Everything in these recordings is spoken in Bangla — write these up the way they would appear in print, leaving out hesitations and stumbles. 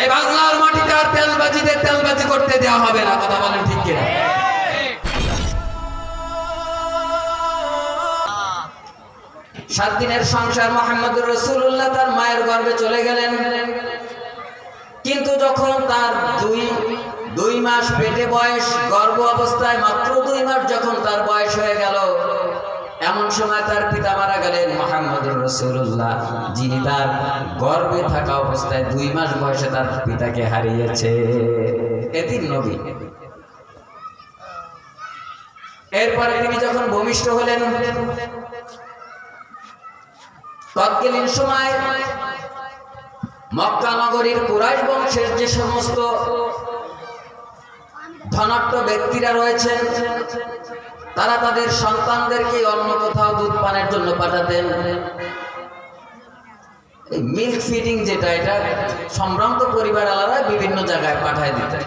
এই বাংলার মাটিতে আর তেলবাজিদের তেলবাজি করতে দেওয়া হবে না। কথা বলেন ঠিক কিনা? 7 দিনের সংসার মুহাম্মদুর রাসূলুল্লাহ তার মায়ের গর্ভে চলে গেলেন। কিন্তু যখন তার দুই মাস পেটে বয়স, গর্ভ অবস্থায় মাত্র 2 মাস যখন তার বয়স হয়ে গেল, এমন সময় তার পিতা মারা গেলেন মুহাম্মদুর রাসূলুল্লাহ, যিনি তার গর্ভে থাকা অবস্থায় 2 মাস বয়সে তার পিতাকে হারিয়েছে। এতিম নবী। এরপরে তিনি যখন ভূমিষ্ঠ হলেন, তৎকালীন সময় মক্কা নগরীর কুরাইশ বংশের যে সমস্ত ধনাঢ্য ব্যক্তিরা রয়েছেন, তারা তাদের সন্তানদেরকে অন্য কোথাও দুধ পানের জন্য পাঠাতেন। এই মিল্ক ফিডিং যেটা, এটা সম্ভ্রান্ত পরিবার আলাদা বিভিন্ন জায়গায় পাঠায় দিতেন।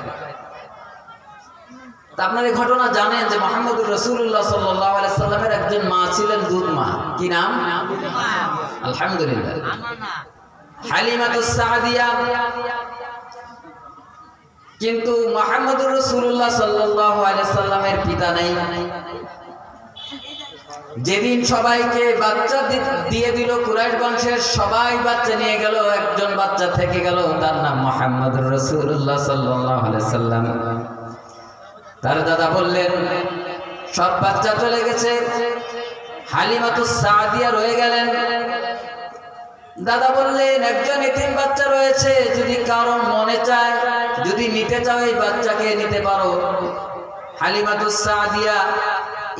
তা আপনার এই ঘটনা জানেন যে মুহাম্মদুর রাসূলুল্লাহ সাল্লাল্লাহু আলাইহি সাল্লামের একজন মা ছিলেন দুধ মা। কি নাম? আলহামদুলিল্লাহ, হালিমাতুস সাদিয়া। কিন্তু মুহাম্মদুর রাসূলুল্লাহ সাল্লাল্লাহু আলাইহি সাল্লামের পিতা নেই। যেদিন সবাইকে বাচ্চা দিয়ে দিল, কুরাইশ বংশের সবাই বাচ্চা নিয়ে গেল, একজন বাচ্চা থেকে গেল, তার নাম মুহাম্মদুর রাসূলুল্লাহ সাল্লাল্লাহু আলাইহি সাল্লাম। তার দাদা বললেন সব বাচ্চা চলে গেছে, হালিমাতুস সাদিয়া রয়ে গেলেন। দাদা বললেন একজন এতিম বাচ্চা রয়েছে, যদি কারো মনে চায়, যদি নিতে চাও এই বাচ্চাকে নিতে পারো। হালিমাতুস সাদিয়া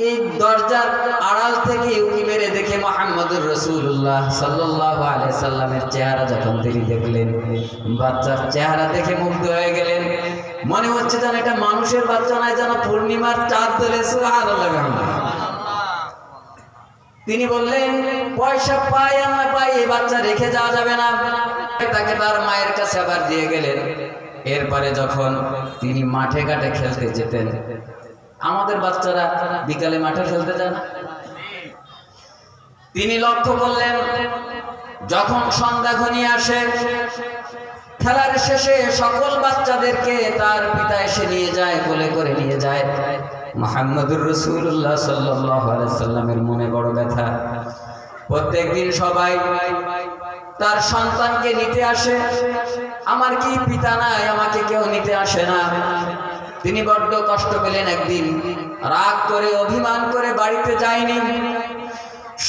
এই দরজার আড়াল থেকে উকি মেরে দেখে মুহাম্মদুর রাসূলুল্লাহ সাল্লাল্লাহু আলাইহি সাল্লামের চেহারা যখন তিনি দেখলেন, বাচ্চার চেহারা দেখে মুগ্ধ হয়ে গেলেন। মনে হচ্ছে যেন এটা মানুষের বাচ্চা নয়, যেন পূর্ণিমার চাঁদ দলে। সুবহানাল্লাহ। তিনি বললেন পয়সা পাই আর না পাই এই বাচ্চা রেখে যাওয়া যাবে না। তাকে তার মায়ের কাছে আবার দিয়ে গেলেন। এরপরে যখন তিনি মাঠে ঘাটে খেলতে যেতেন, আমাদের বাচ্চারা বিকালে মাঠে খেলতে যায় না, তিনি লক্ষ্য করলেন যখন সন্ধ্যা ঘনিয়ে আসে, খেলার শেষে সকল বাচ্চাদেরকে তার পিতা এসে নিয়ে যায়, কোলে করে নিয়ে যায়। মুহাম্মদুর রাসূলুল্লাহ সাল্লাল্লাহু আলাইহি সাল্লামের মনে বড় ব্যথা। প্রত্যেকদিন সবাই তার সন্তানকে নিতে আসে, আমার কি পিতা নাই, আমাকে কেউ নিতে আসে না। তিনি বড্ড কষ্ট পেলেন। একদিন রাগ করে অভিমান করে বাড়িতে যায়নি।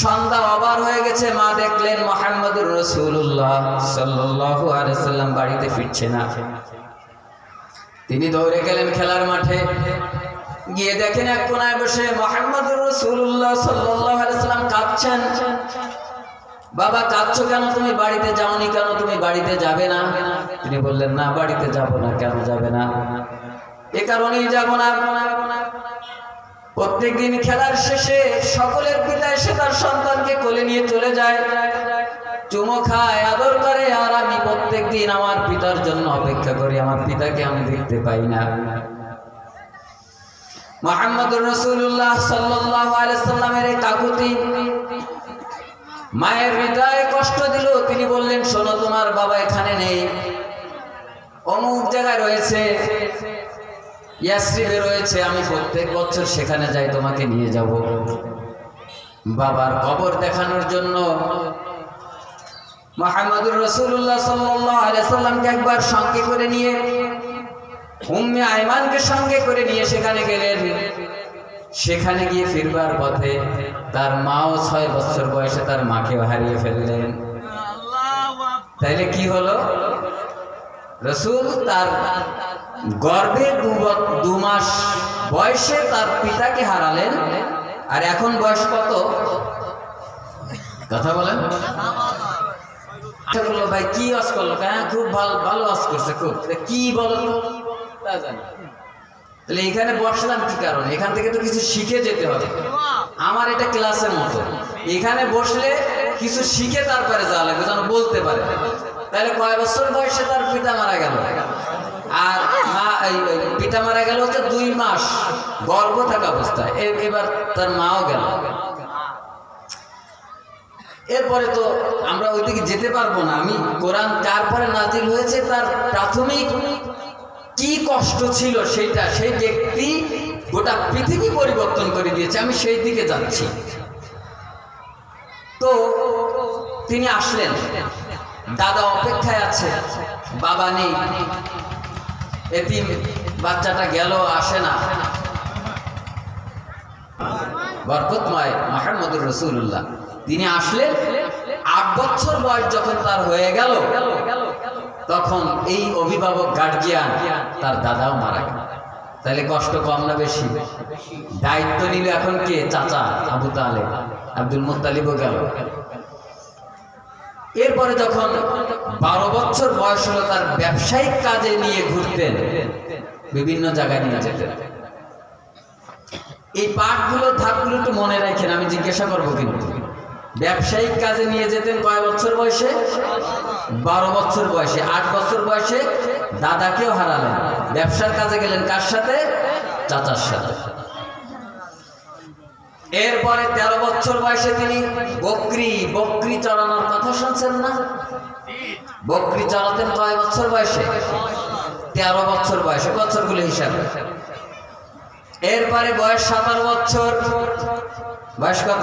সন্ধ্যা ওভার হয়ে গেছে, মা দেখলেন মুহাম্মদুর রাসূলুল্লাহ সাল্লাল্লাহু আলাইহি সাল্লাম বাড়িতে ফিরছে না। তিনি দৌড়ে গেলেন খেলার মাঠে, গিয়ে দেখেন এক কোনায় বসে মুহাম্মদুর রাসূলুল্লাহ সাল্লাল্লাহু আলাইহি সাল্লাম কাঁদছেন। বাবা কাঁদছো কেন? তুমি বাড়িতে যাওনি কেন? তুমি বাড়িতে যাবে না? তিনি বললেন না, বাড়িতে যাব না। কেন যাবে না? এ কারণেই যাব না, প্রত্যেকদিন খেলার শেষে সকলের পিতা এসে তার সন্তানকে কোলে নিয়ে চলে যায়, চুমো খায়, আদর করে, আর আমি প্রত্যেকদিন আমার পিতার জন্য অপেক্ষা করি, আমার পিতাকে আমি দেখতে পাই না। মুহাম্মদুর রাসূলুল্লাহ সাল্লাল্লাহু আলাইহি সাল্লামের এই কাকুতি মায়ের হৃদয়ে কষ্ট দিল। তিনি বললেন শোনো, তোমার বাবা এখানে নেই, অমুক জায়গায় রয়েছে, ইয়াসরিবে রয়েছে, আমি প্রত্যেক বছর সেখানে যাই, তোমাকে নিয়ে যাব। বাবার কবর দেখানোর জন্য মুহাম্মদুর রাসূলুল্লাহ সাল্লাল্লাহু আলাইহি সাল্লামকে একবার সঙ্গে করে নিয়ে, উম্মে আইমানকে সঙ্গে করে নিয়ে সেখানে গেলেন। সেখানে গিয়ে ফিরবার পথে তার মাও 6 বছর বয়সে তার মাকেও হারিয়ে ফেললেন। তাইলে কি হলো? রাসূল তার গর্ভে 2 মাস বয়সে তার পিতাকে হারালেন, আর এখন বয়স কত? কথা বলেন। ভাই কি ওয়াজ করলো? হ্যাঁ খুব ভালো ওয়াজ করছে, খুব। কি বলো তা জানি। তাহলে এখানে বসলাম কি কারণে? এখান থেকে তো কিছু শিখে যেতে হবে। আমার এটা ক্লাসের মতো, এখানে বসলে কিছু শিখে তারপরে যাওয়া লাগবে, যেন বলতে পারে। তাহলে কয় বছর বয়সে তার পিতা মারা গেল, আর মা পিতা মারা গেল হচ্ছে 2 মাস গর্ভ থাকা অবস্থায়। এবার তার মাও গেল। এরপরে তো আমরা ওইদিকে যেতে পারবো না। আমি কোরআন কার পরে নাজিল হয়েছে তার প্রাথমিক কি কষ্ট ছিল সেইটা, সেই ব্যক্তি গোটা পৃথিবী পরিবর্তন করে দিয়েছে, আমি সেই দিকে যাচ্ছি। তো তিনি আসলেন, দাদা অপেক্ষায় আছে, বাবা নেই, এতিম বাচ্চাটা গেল, আসে না। বরকতময় মুহাম্মদুর রাসূলুল্লাহ তিনি আসলেন। 8 বছর বয়স যখন তার হয়ে গেল, তখন এই অভিভাবক গার্জিয়ান তার দাদাও মারা গেল। তাহলে কষ্ট কম না বেশি? দায়িত্ব নিল এখন কে? চাচা আবু তালেব, আব্দুল মুত্তালিবও গেল। এরপরে যখন 12 বছর বয়স হলো, তার ব্যবসায়িক কাজে নিয়ে ঘুরতেন, বিভিন্ন জায়গায় নিয়ে যেতেন। এই পাঠগুলো ধাপগুলো একটু মনে রাখেন, আমি জিজ্ঞাসা করবো কিন্তু। ব্যবসায়িক কাজে নিয়ে যেতেন কয় বছর বয়সে? 12 বছর বয়সে। 8 বছর বয়সে দাদাকেও হারালেন, ব্যবসার কাজে গেলেন কার সাথে? চাচার সাথে। এরপরে 13 বছর বয়সে তিনি বকরি চড়ানোর কথা শুনছেন না? বকরি চড়াতেন কয় বছর বয়সে? 13 বছর বয়সে। বছরগুলো হিসাবে এরপরে বয়স 17 বছর। বয়স কত?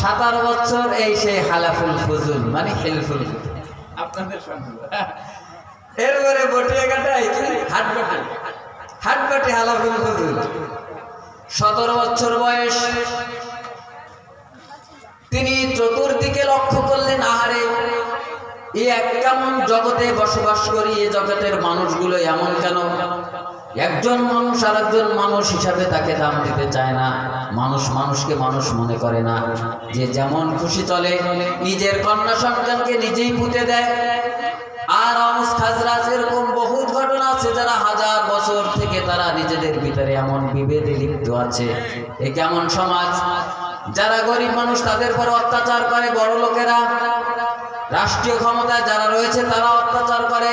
17 বছর। এই সেই হালাফুল ফুজুল, মানে হিলফুল আপনাদের সঙ্গে। এরপরে বটিয়া কাটাই কি হাটবাটি হালাফুল ফুজুল। 17 বছর বয়স। তিনি চতুর্দিকে লক্ষ্য করলেন, আহারে এই এক কেমন জগতে বসবাস করি, এই জগতের মানুষগুলো এমন কেন? একজন মানুষ আর একজন মানুষ হিসাবে তাকে দাম দিতে চায় না, মানুষ মানুষকে মানুষ মনে করে না, যে যেমন খুশি চলে, নিজের কন্যা সন্তানকে নিজেই পুঁতে দেয়। আর আওস খাজরাজ এরকম বহুত ঘটনা আছে, যারা 1000 বছর থেকে তারা নিজেদের ভিতরে এমন বিভেদে লিপ্ত আছে। এ কেমন সমাজ? যারা গরিব মানুষ তাদের পর অত্যাচার করে, বড় লোকেরা, রাষ্ট্রীয় ক্ষমতায় যারা রয়েছে তারা অত্যাচার করে।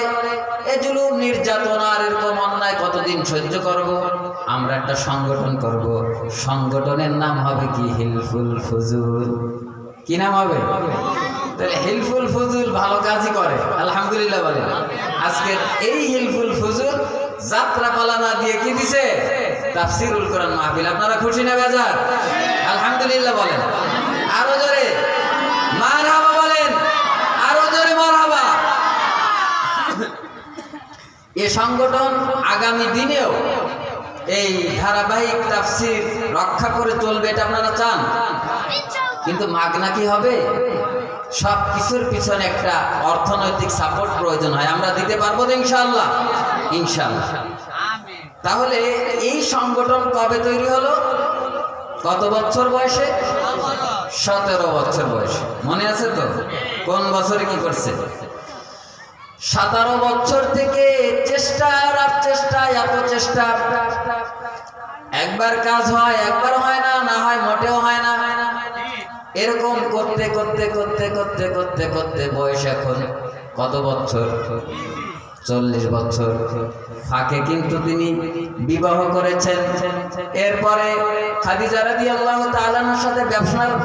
এ জুলুম নির্যাতন আর এরকম অন্যায় কতদিন সহ্য করব? আমরা একটা সংগঠন করব, সংগঠনের নাম হবে কি? হিলফুল ফুজুল। কি নাম হবে? তাহলে হিলফুল ফুজুল ভালো কাজই করে, আলহামদুলিল্লাহ বলে। আজকে এই হিলফুল ফুজুল যাত্রা পালা না দিয়ে কি দিছে? তাফসিরুল কোরআন মাহফিল। আপনারা খুশি না বেজার? আলহামদুলিল্লাহ বলেন। আরো জোরে মারহাবা বলেন, আরো জোরে মারহাবা। এ সংগঠন আগামী দিনেও এই ধারাবাহিক তাফসির রক্ষা করে চলবে, এটা আপনারা চান? কিন্তু মাগনা কি হবে? সব কিছুর পিছনে একটা অর্থনৈতিক সাপোর্ট প্রয়োজন হয়। আমরা দিতে পারবো তো ইনশাআল্লাহ? ইনশাআল্লাহ। তাহলে এই সংগঠন কবে তৈরি হলো? কত বছর বয়সে? 17 বছর বয়সে। মনে আছে তো কোন বছরে কি করছে? 17 বছর থেকে চেষ্টা আর চেষ্টা, এত চেষ্টা। একবার কাজ হয়, একবার হয় না, না হয় মোটেও হয় না। এরকম করতে করতে করতে করতে করতে করতে বয়স এখন কত বছর? 40 বছর। ফাঁকে কিন্তু তিনি বিবাহ করেছেন। এরপরে খাদিজা রাদিয়াল্লাহু তাআলার সাথে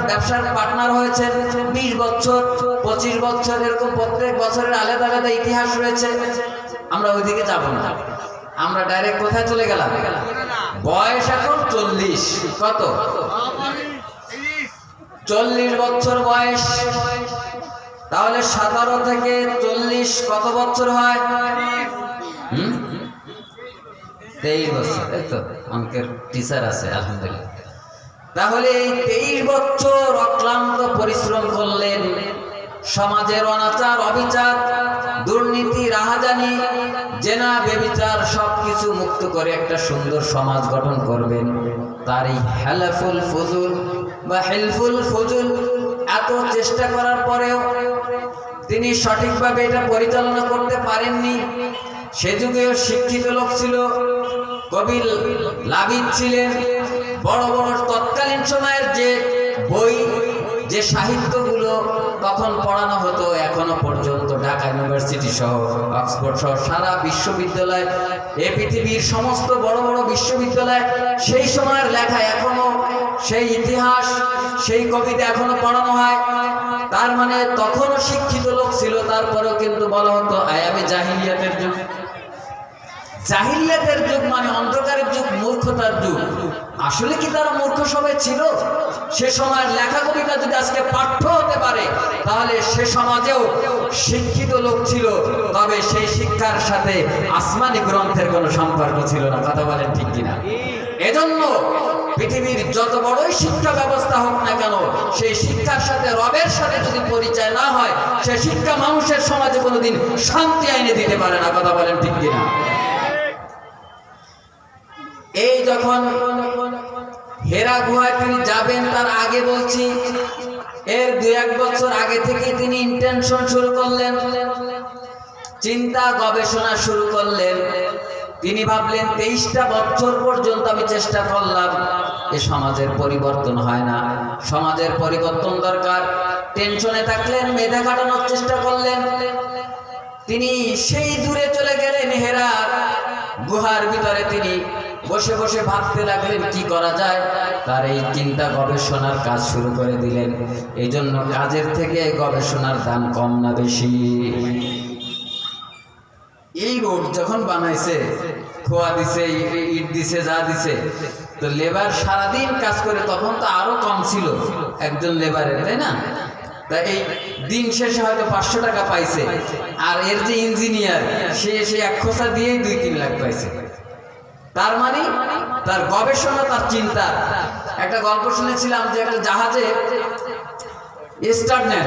ব্যবসার পার্টনার হয়েছেন 20 বছর, 25 বছর। এরকম প্রত্যেক বছরের আলাদা আলাদা ইতিহাস রয়েছে। আমরা ওইদিকে যাব না, আমরা ডাইরেক্ট কোথায় চলে গেলাম? বয়স এখন 40। কত? 40 বছর বয়স। তাহলে 17 থেকে 40 কত বছর হয়? 23 বছর। এই তো অঙ্কের টিচার আছে, আলহামদুলিল্লাহ। তাহলে এই 23 বছর অক্লান্ত পরিশ্রম করলেন, সমাজের অনাচার, অবিচার, দুর্নীতি, রাহাজানি, জেনা, বেবিচার সবকিছু মুক্ত করে একটা সুন্দর সমাজ গঠন করবেন। তার এই হালাফুল ফুজুল বা হিলফুল ফুজুল এত চেষ্টা করার পরেও তিনি সঠিকভাবে এটা পরিচালনা করতে পারেননি। সে যুগেও শিক্ষিত লোক ছিল, কবি লাবিদ ছিলেন, বড় বড় তৎকালীন সময়ের যে বই, যে সাহিত্যগুলো তখন পড়ানো হতো, এখনো পর্যন্ত ঢাকা ইউনিভার্সিটি সহ, অক্সফোর্ড সহ সারা বিশ্ববিদ্যালয়, এ পৃথিবীর সমস্ত বড় বড় বিশ্ববিদ্যালয় সেই সময়ের লেখা এখনো সেই ইতিহাস, সেই কবিতা এখনো পড়ানো হয়। তার মানে তখনও শিক্ষিত লোক ছিল, তারপরেও কিন্তু বলা হতো আয়ামে জাহিলিয়াতের যুগ। জাহিলিয়াতের যুগ মানে অন্ধকারের যুগ, মূর্খতার যুগ। আসলে কি তারা মূর্খ সবাই ছিল? সে সময়ের লেখা কবিতা যদি আজকে পাঠ্য হতে পারে, তাহলে সে সমাজেও শিক্ষিত লোক ছিল, তবে সেই শিক্ষার সাথে আসমানি গ্রন্থের কোনো সম্পর্ক ছিল না। কথা বলেন ঠিক কিনা? এজন্য পৃথিবীর যত বড়ই শিক্ষা ব্যবস্থা হোক না কেন, সেই শিক্ষার সাথে রবের সাথে যদি পরিচয় না হয়, সে শিক্ষা মানুষের সমাজে কোনোদিন শান্তি আইনে দিতে পারে না। কথা বলেন ঠিক কিনা? এই যখন হেরা গুহায় তিনি যাবেন, তার আগে বলছি, এর 2-1 বছর আগে থেকে তিনি ইন্টেনশন শুরু করলেন, চিন্তা গবেষণা শুরু করলেন। তিনি ভাবলেন 23টা বছর পর্যন্ত আমি চেষ্টা করলাম, এ সমাজের পরিবর্তন হয় না, সমাজের পরিবর্তন দরকার। টেনশনে থাকলেন, মেধা কাটানোর চেষ্টা করলেন। তিনি সেই দূরে চলে গেলেন, হেরা গুহার ভিতরে তিনি বসে বসে ভাবতে লাগলেন কি করা যায়। তার এই চিন্তা গবেষণার কাজ শুরু করে দিলেন। এই জন্য কাজের থেকে গবেষণার দাম কম না বেশি? এই রোড যখন বানাইছে, খোয়া দিছে, ইট দিছে, যা দিছে, তো লেবার সারাদিন কাজ করে, তখন তো আরো কম ছিল একজন লেবারের, তাই না? তা এই দিন শেষে হয়তো 500 টাকা পাইছে, আর এর যে ইঞ্জিনিয়ার সে 1 খোঁচা দিয়েই 2-3 লাখ পাইছে। তার মানে তার গবেষণা, তার চিন্তা। একটা গল্প শুনেছিলাম যে একটা জাহাজে স্টার্ট নেয়,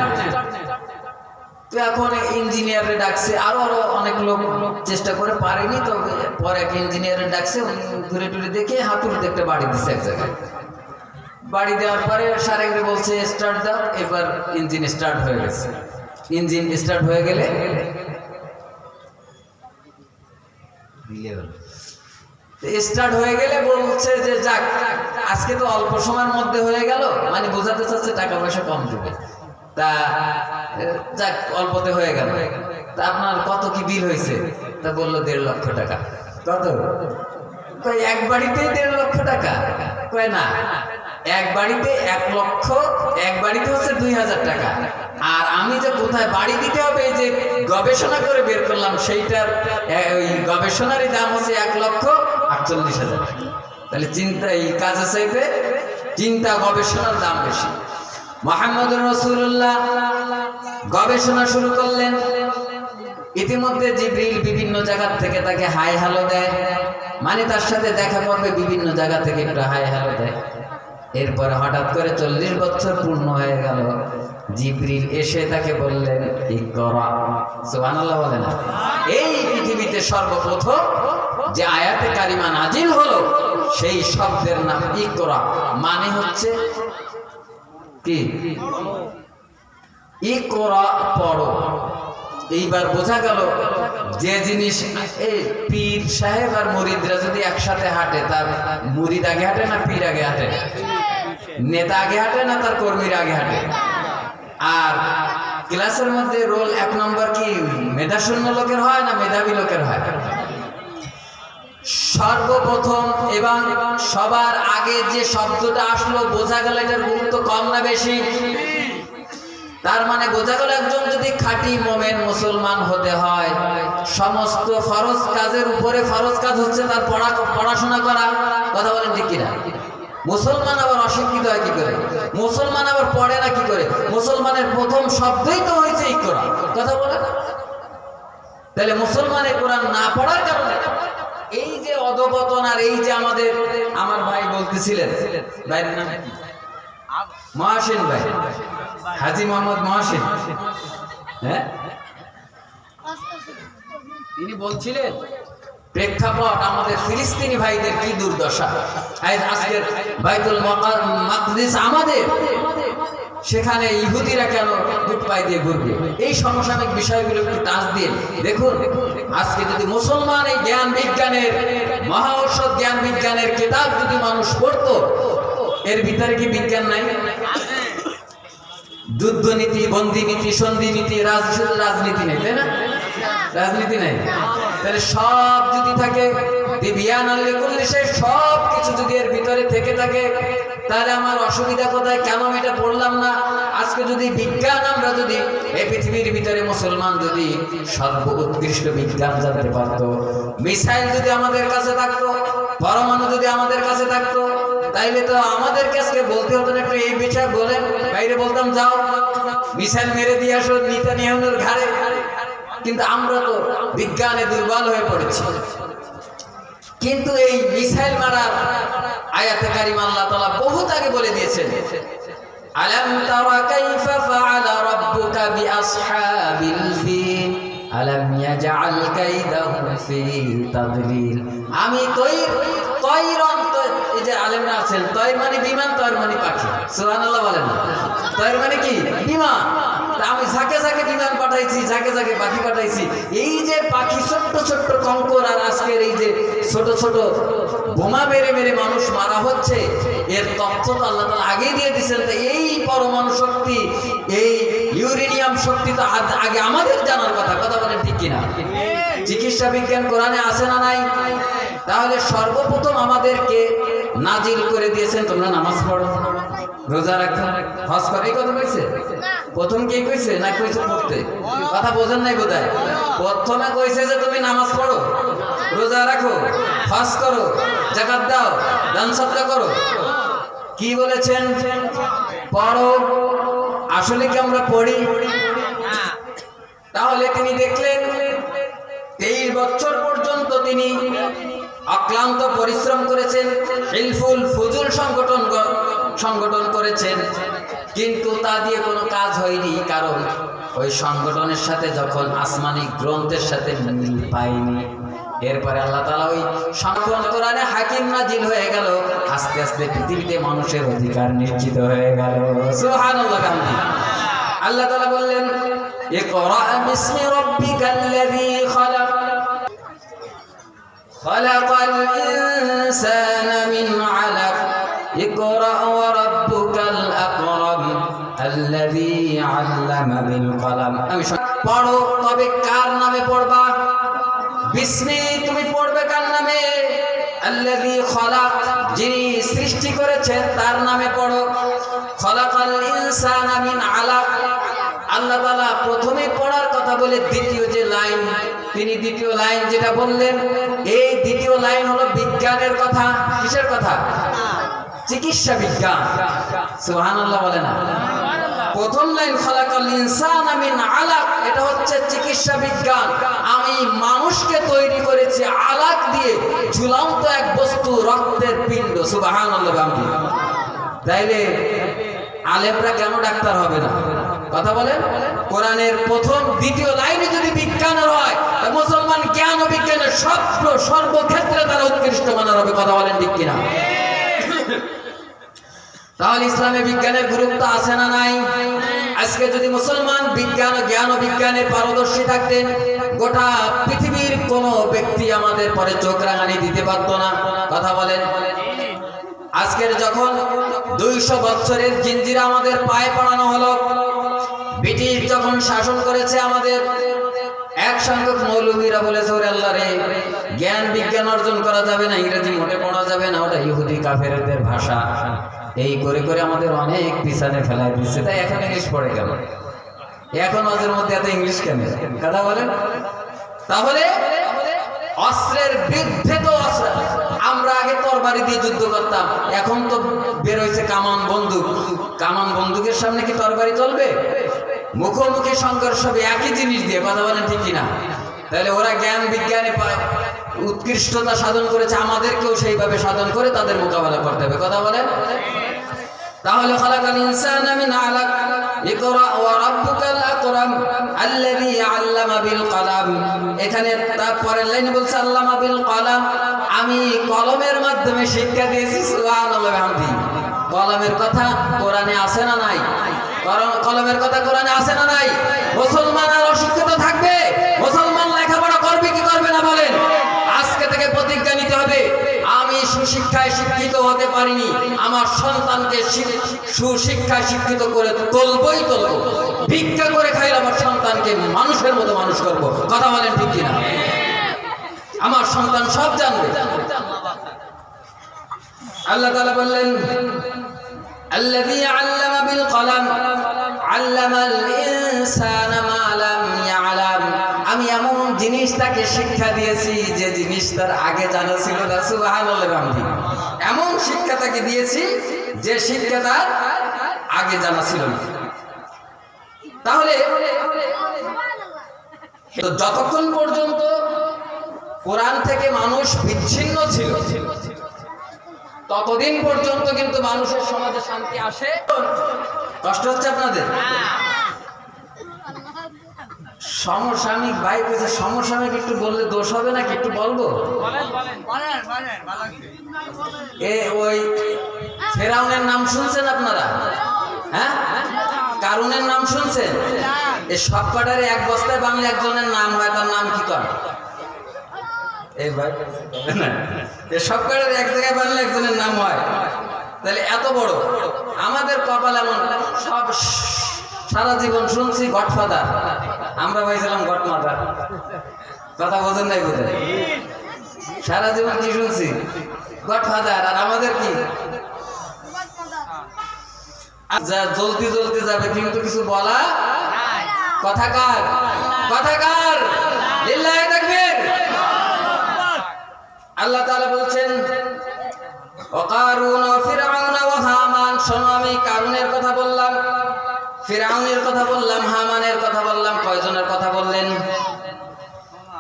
তো এখন ইঞ্জিনিয়ারে ডাকছে, আরো অনেক লোক চেষ্টা করে পারেনি, তো পরে এক ইঞ্জিনিয়ারে ডাকছে, ঘুরে টুরে দেখে হাতুড়িতে একটা বাড়ি দিচ্ছে এক জায়গায়। বাড়ি দেওয়ার পরে সারেঙ্গে বলছে স্টার্ট দাও, এবার ইঞ্জিন স্টার্ট হয়ে গেছে। ইঞ্জিন স্টার্ট হয়ে গেলে বলছে যে যাক, আজকে তো অল্প সময়ের মধ্যে হয়ে গেল, মানে বোঝাতে চাচ্ছে টাকা পয়সা কম দেবে। তা যাক, অল্পতে হয়ে গেল। তা আপনার কত কি বিল হয়েছে? তা বললো 1.5 লক্ষ টাকা। কত? কই এক বাড়িতেই 1.5 লক্ষ টাকা? কয় না, এক বাড়িতে 1 লক্ষ, এক বাড়িতে হচ্ছে 2000 টাকা। আর আমি যে কোথায় বাড়ি দিতে হবে, এই যে গবেষণা করে বের করলাম, সেইটার ওই গবেষণারই দাম হচ্ছে 1,48,000 টাকা। তাহলে চিন্তা, এই কাজে চাইতে চিন্তা গবেষণার দাম বেশি। মুহাম্মদুর রাসূলুল্লাহ গবেষণা শুরু করলেন। ইতিমধ্যে জিবরিল বিভিন্ন জায়গা থেকে তাকে হাই হ্যালো দেয়, মানে তার সাথে দেখা করবে, বিভিন্ন জায়গা থেকে একটু হাই হ্যালো দেয়। এরপরে হঠাৎ করে 40 বছর পূর্ণ হয়ে গেল, জিবরিল এসে তাকে বললেন ইকরা। সুবহানাল্লাহ বলেন। এই পৃথিবীতে সর্বপ্রথম যে আয়াতে কারিমা নাজিল হলো, সেই শব্দের নাম ইকরা, মানে হচ্ছে কি? ইকরা, পড়ো। এইবার বোঝা গেল যে জিনিস, এই পীর সাহেব আর মুরিদরা যদি একসাথে হাঁটে, তার মুরিদ আগে হাঁটে না পীর আগে হাঁটে? নেতা আগে হাঁটে না তার কর্মীরা আগে হাঁটে? আর ক্লাসের মধ্যে রোল 1 নম্বর কি মেধাশূন্য লোকের হয় না মেধাবী লোকের হয়? সর্বপ্রথম এবং সবার আগে যে শব্দটা আসলো, বোঝা গেল এটার গুরুত্ব কম না বেশি? তার মানে বোঝা গেল একজন যদি খাঁটি মোমেন মুসলমান হতে হয়, সমস্ত ফরজ কাজের উপরে ফরজ কাজ হচ্ছে তার পড়াশোনা করা। কথা বলেন ঠিক কিনা? মুসলমান আবার অশিক্ষিত হয় কি করে? মুসলমান আবার পড়ে না কি করে? মুসলমানের প্রথম শব্দই তো হয়েছে ইকরা। কথা বলেন। তাহলে মুসলমানের কোরআন না পড়ার কারণে এই যে অধপতন, আর এই যে আমার ভাই বলতেছিলেন, ভাইয়ের নাম কি? মহাসিন ভাই, হাজী মোহাম্মদ মহাসিন। হ্যাঁ, তিনি বলছিলেন প্রেক্ষাপট আমাদের ফিলিস্তিনি ভাইদের কি দুর্দশা। আজকের বাইতুল মাকদিস আমাদের, সেখানে ইহুদিরা কেন বুট পাই দিয়ে ঘুরবে? এই সমসাময়িক বিষয়গুলো একটু টাচ দিয়ে দেখুন। আজকে যদি মুসলমান এই জ্ঞান বিজ্ঞানের, মহা ঔষধ জ্ঞান বিজ্ঞানের কিতাব যদি মানুষ পড়তো, এর ভিতরে কি বিজ্ঞান নাই? যুদ্ধ নীতি, বন্দি নীতি, সন্ধি নীতি, রাজনীতি নেই, তাই না? রাজনীতি নাই। তাহলে সব যদি থাকে বিবিয়ান আল্লিকুল্লি সে সব কিছু যদি এর ভিতরে থেকে থাকে, তাহলে আমার অসুবিধা কোথায়? কেন আমি এটা পড়লাম না? আজকে যদি বিজ্ঞান আমরা যদি এই পৃথিবীর ভিতরে মুসলমান যদি সর্বোৎকৃষ্ট বিজ্ঞান জানতে পারত, মিসাইল যদি আমাদের কাছে থাকতো, পরমাণু যদি আমাদের কাছে থাকতো, তাইলে তো আমাদের কাছে বলতে হতো না একটু এই বিষয় বলেন, বাইরে বলতাম যাও মিসাইল মেরে দিয়ে আসো নেতানিয়াহুর ঘাড়ে। কিন্তু আমরা তো বিজ্ঞানে দুর্বল হয়ে পড়েছি। কিন্তু এই মিসাইল মারার আয়াতে কারিমা আল্লাহ তাআলা বহুত আগে বলে দিয়েছেন, আলাম তারা কাইফা ফাআলা রাব্বুকা বিআসহাবিল ফিল আলাম ইয়াজআল কাইদাহুম ফি তাদলিল। আমি তৈরন, এই যে আলেমরা আছেন, তৈর মানে বিমান, তৈর মানে পাখি। সুবহানাল্লাহ বলেন। তৈর মানে কি? বিমান। আমি ঝাঁকে ঝাঁকে বিমান পাঠাইছি, ঝাঁকে ঝাঁকে পাখি পাঠাইছি। এই যে পাখি ছোট্ট ছোট্ট কঙ্কর, আর আজকের এই যে ছোট ছোট বোমা মেরে মেরে মানুষ মারা হচ্ছে, এর তথ্য তো আল্লাহ তাআলা আগেই দিয়ে দিয়েছেন। এই পরমাণু শক্তি, এই ইউরেনিয়াম শক্তি তো আগে আমাদের জানার কথা। কথা বলেন ঠিক কিনা? চিকিৎসা বিজ্ঞান কোরআনে আছে না নাই? তাহলে সর্বপ্রথম আমাদেরকে নাজিল করে দিয়েছেন তোমরা নামাজ পড়ো, রোজা রাখো, হজ করো। এই কথা কইছে? প্রথম কে কইছে? না কইছে পড়তে? কথা বোঝেন নাই বোধহয়। প্রথমে কইছে যে তুমি নামাজ পড়ো, রোজা রাখো, হজ করো, যাকাত দাও, দান সদকা করো। কি বলেছেন? পড়ো। আসলে কি আমরা পড়ি? তাহলে তিনি দেখলেন 23 বছর পর্যন্ত তিনি অক্লান্ত পরিশ্রম করেছেন, হিলফুল ফুজুল সংগঠন করেছেন, কিন্তু তা দিয়ে কোনো কাজ হয়নি। কারণ ওই সংগঠনের সাথে যখন আসমানি গ্রন্থের সাথে মিল পায়নি, এরপরে আল্লাহ তাআলা ওই সংগঠন কোরআনে হাকিম নাজিল হয়ে গেল। আস্তে আস্তে পৃথিবীতে মানুষের অধিকার নিশ্চিত হয়ে গেল। সুবহানাল্লাহ। আল্লাহ তাআলা বললেন, ইকরা বিসমি রাব্বিকাল্লাযী খালাক খালাকাল ইনসানা মিন আলাক ইকরা ওয়া রাব্বুকাল আকরাম আল্লাযী আল্লামা বিল কলম। আমি পড়ো, তবে কার নামে পড়বা? বিসমি তুমি পড়বে কার নামে? আল্লাযী খালাক, যিনি সৃষ্টি করেছেন তার নামে পড়ো। খালাকাল ইনসানা মিন আলাক। আল্লাহ তাআলা প্রথমে পড়ার কথা বলে দ্বিতীয় যে লাইন, তিনি দ্বিতীয় লাইন যেটা বললেন, এই দ্বিতীয় লাইন হলো বিজ্ঞানের কথা। কিসের কথা? চিকিৎসা বিজ্ঞান। সুবহানাল্লাহ বলে না? প্রথম লাইন খালাকাল ইনসানা মিন আলাক, এটা হচ্ছে চিকিৎসা বিজ্ঞান। আমি মানুষকে তৈরি করেছি আলাক দিয়ে, ঝুলন্ত এক বস্তু, রক্তের পিণ্ড। সুবহানাল্লাহ। তাইলে আলেমরা কেন ডাক্তার হবে না? কথা বলেন। কোরআনের প্রথম দ্বিতীয় লাইনে যদি বিজ্ঞানের হয়, মুসলমান জ্ঞান ও বিজ্ঞানের সর্বক্ষেত্রে তারা উৎকৃষ্ট মানের হবে। কথা বলেন ঠিক কিনা? তাহলে ইসলামে বিজ্ঞানের গুরুত্ব আছে না নাই? আজকে যদি মুসলমান বিজ্ঞান ও জ্ঞান ও বিজ্ঞানে পারদর্শী থাকতেন, গোটা পৃথিবীর কোনো ব্যক্তি আমাদের পরে চোখ রাঙানি দিতে পারত না। কথা বলেন। আজকের যখন 200 বছরের জিঞ্জিরা আমাদের পায়ে পড়ানো হলো, ব্রিটিশ যখন শাসন করেছে আমাদের, এক সংখ্যক মৌলবীরা বলেছে, ওরে আল্লাহ রে, জ্ঞান বিজ্ঞান অর্জন করা যাবে না, ইংরেজি মোটে পড়া যাবে না, ওটা ইহুদি কাফেরদের ভাষা। এই করে করে আমাদের অনেক পিছনে ফেলাই দিচ্ছে। তাই এখন ইংলিশ পড়ে গেল। এখন ওদের মধ্যে এত ইংলিশ কেন? কথা বলেন। তাহলে অস্ত্রের বিরুদ্ধে তো আমরা আগে তরবারি দিয়ে যুদ্ধ করতাম, এখন তো বের হয়েছে কামান বন্দুক। কামান বন্দুকের সামনে কি তরবারি চলবে? মুখোমুখি সংঘর্ষ হবে একই জিনিস দিয়ে। কথা বলেন ঠিক কিনা? তাহলে ওরা জ্ঞান বিজ্ঞানে উৎকৃষ্টতা সাধন করেছে, আমাদেরকেও সেইভাবে সাধন করে তাদের মোকাবেলা করতে হবে। কথা বলেন। তাহলে খালাকাল ইনসানা মিন আলাক ইকরা ওয়া রাব্বুকাল আকরাম আল্লাযী আল্লামা বিল কলম। এখানে তারপরের লাইনে বলছে আল্লামা বিল কলম, আমি কলমের মাধ্যমে শিক্ষা দিয়েছি। সুবহানাল্লাহ। কলমের কথা কোরআনে আছে না নাই? কলমের কথা কোরআনে আছে না নাই? মুসলমান আর অশিক্ষিত থাকবে? মুসলমান লেখাপড়া করবে কি করবে না বলেন? আজকে থেকে প্রতিজ্ঞা নিতে হবে, আমি সুশিক্ষায় শিক্ষিত হতে পারিনি, আমার সন্তানকে সুশিক্ষায় শিক্ষিত করে তুলবই তুলব। ভিক্ষা করে খাইলে আমার সন্তানকে মানুষের মতো মানুষ করব। কথা বলেন ঠিক কিনা? আমার সন্তান সব জানবে। আল্লাহ তাআলা বললেন আল্লাযী আল্লামা বিল কলম আল্লামাল ইনসানা মা লাম ইয়ালাম। আমি এমন জিনিস তাকে শিক্ষা দিয়েছি যে জিনিস তার আগে জানা ছিল না। সুবহানাল্লাহ। এমন শিক্ষা তাকে দিয়েছি যে শিক্ষা তার আগে জানা ছিল না। তাহলে যতক্ষণ পর্যন্ত কোরআন থেকে মানুষ বিচ্ছিন্ন ছিল ততদিন পর্যন্ত কিন্তু মানুষের সমাজে শান্তি আসে। কষ্ট হচ্ছে আপনাদের? সমসাময়িক ভাই কিছু সমসাময়িক একটু বললে দোষ হবে নাকি? একটু বলবো। ওই ফেরাউনের নাম শুনছেন আপনারা? হ্যাঁ, কারুনের নাম শুনছেন? এই সব কটারে এক বস্তায় বাংলা একজনের নাম হয়, তার নাম কি করে? এই ভাই সব কটারে এক জায়গায় বাংলা একজনের নাম হয়, তাহলে এত বড় আমাদের কপাল এমন। সব সারা জীবন শুনছি গডফাদার, আমরা ভাইছিলাম গডমাদার। কথা বোঝেন নাই বোধ? সারা জীবন কি শুনছি? গডফাদার। আর আমাদের কি? জ্বলতে জ্বলতে যাবে কিন্তু কিছু বলা। কথাকার কথাকার লিল্লাহি তাকবীর। আল্লাহ তাআলা বলছেন ওয়াকারুন ওয়া ফিরআউন ওয়া হামান। শোনো, আমি কারুনের কথা বললাম, ফিরআউনের কথা বললাম, হামানের কথা বললাম। কয়জনের কথা বললেন?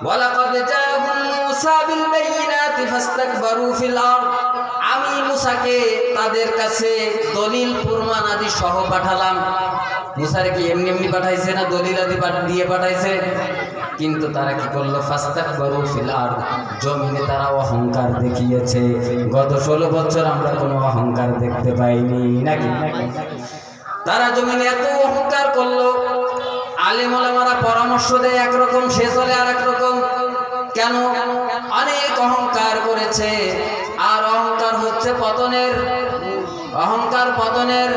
ওয়ালাকাদ জাআহুম মূসা বিল বাইয়িনাতি ফাস্তাকবারু ফিল আরদ। আমি মূসাকে তাদের কাছে দলিল প্রমাণ আদি সহ পাঠালাম। মূসারে কি এমনি এমনি পাঠাইছে না? দলিল আদি দিয়ে পাঠাইছে। কিন্তু তারা কি করলো? ফাস্তাকবারু ফিল আরদ। জমিনে তারা অহংকার দেখিয়েছে। গত 16 বছর আমরা কোনো অহংকার দেখতে পাইনি নাকি? তারা জমিনে এত অহংকার করলো। আলেম ওলামারা পরামর্শ দেয় একরকম, সে চলে আর এক রকম। কেন? অনেক অহংকার করেছে। আর অহংকার হচ্ছে পতনের, অহংকার পতনের।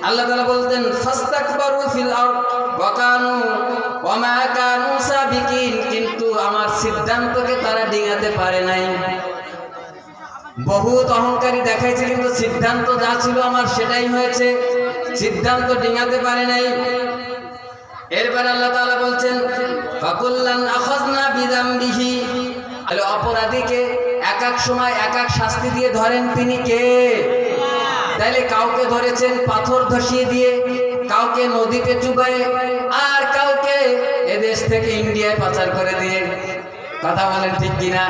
আল্লাহ তাআলা বলতেন ফাস্তাকবারু ফিল আরদ ওয়া কানু ওয়া মা কানু সাবিকিন। কিন্তু আমার সিদ্ধান্তকে তারা ডিঙাতে পারে নাই। বহুত অহংকারী দেখাইছে, কিন্তু সিদ্ধান্ত যা ছিল আমার সেটাই হয়েছে। সিদ্ধান্ত ডিঙাতে পারে নাই। এরপর আল্লাহ তাআলা বলছেন ফাকুল্লান আখাযনা বিযামবিহি। তাহলে অপরাধীকে এক এক সময় এক এক শাস্তি দিয়ে ধরেন তিনি কে? তাইলে কাউকে ধরেছেন পাথর ধসিয়ে দিয়ে, কাউকে নদীতে চুবায়ে, আর কাউকে এদেশ থেকে ইন্ডিয়ায় পাচার করে দিয়ে। কথা বলেন ঠিক কিনা?